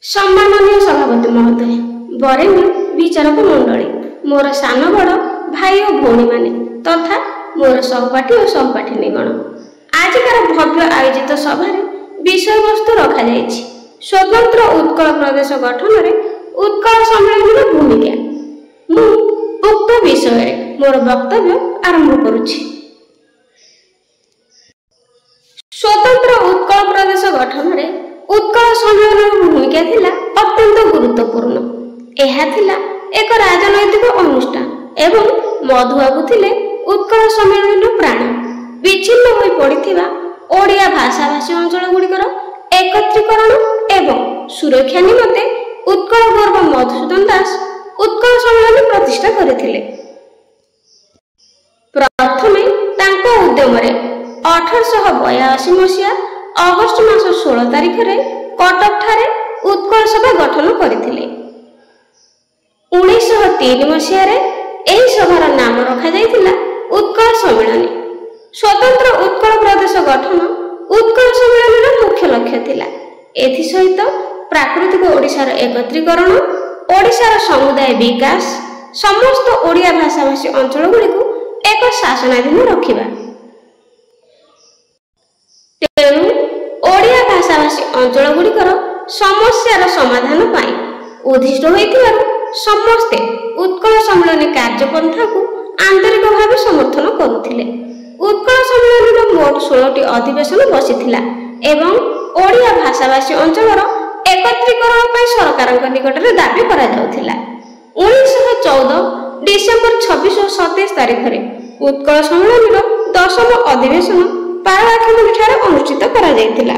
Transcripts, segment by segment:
सम्माननीय सभापति महोदय, बरेण्य विचारक मंडली, मोर सान बड़ भाई और भौणी माने तथा मोर सहपाठी और सहपाठिनीगण, आजिकार भव्य आयोजित सभा विषय वस्तु रखा जायछि स्वतंत्र उत्कल प्रदेश गठन में उत्कल सम्मेलन भूमिका। मु उक्त विषय मोर वक्तव्य आरंभ करुछि। स्वतंत्र उत्कल प्रदेश गठन में उत्कल सम्मेलन भूमिका थिला अत्यंत गुरुत्वपूर्ण। यह थिला एक राजनैतिक अनुष्ठान एवं मधुबाबू थिले उत्कल सम्मेलन प्राण। विच्छिन्न होई पड़िथिबा ओडिया भाषाभाषी अंचल गुड़िकर एकत्रीकरण एवं सुरक्षा निमंते उत्कल गौरव मधुसूदन दास उत्कल सम्मेलन प्रतिष्ठा करथिले। प्रथमे तांको उद्यम 1882 मसीहा अगस्ट मास 16 तारिख रे कटक ठारे उत्कल सभा गठन करथिले। 1903 मसीहा रे एही सभार नाम रखा जायतिला उत्कल सम्मेलन। स्वतंत्र उत्कल प्रदेश गठन उत्कल सम्मेलन मुख्य लक्ष्य थिला। एथि सहित प्राकृतिक ओडिशार एकत्रीकरण, ओडिशार समुदाय विकास, समस्त ओडिया भाषाभाषी अंचल गुड़िक एक शासनाधीन रखिबा। तेणु ओडिया भाषाभाषी अंचल गुड़िकर समस्यार समाधान पाई उद्दिष्ट होइथिबारु समस्ते उत्कल सम्मेलन कार्यपंथा को आंतरिक भाव समर्थन करुथिले। उत्कल सम्मेलन मोट 16टी अधिवेशन बसिथिला एवं ओडिया भाषाभाषी अंचलर एकत्रीकरण पाई सरकारक निकट रे दाबी करा जाउथिला। 1914 डिसेंबर 26 और 27 तारिख रे उत्कल सम्मेलन 10म अधिवेशन पारलाखेमुंडी ठारे अनुष्ठित करा जायतिला।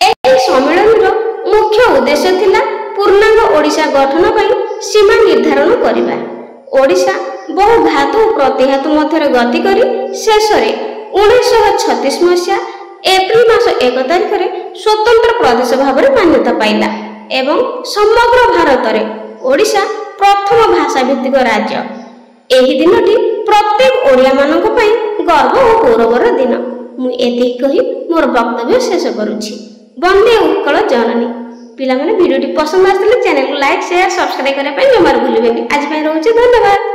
एही सम्मेलन मुख्य उद्देश्य थिला पूर्णांग ओडिशा गठन पाई सीमा निर्धारण करिबा। ओडिशा बहु घात और प्रतिघात मध्य गति करी शेष 1936 मसीहा एप्रिल मास 1 तारिख रे स्वतंत्र प्रदेश भाव में मान्यता पाइला एवं समग्र भारत रे ओडिशा प्रथम भाषा भित्तिक राज्य। एही दिनटी प्रत्येक ओडिया मानक पई गर्व और गौरवर दिन। मु एतिक कहि मोर वक्तव्य शेष करूछि। वंदे उत्कल जननी। पिला माने वीडियोटी पसंद आथिले चैनल को लाइक शेयर सब्सक्राइब करै पई जमार भूलिबेनी। आज पई रहउछि, धन्यवाद।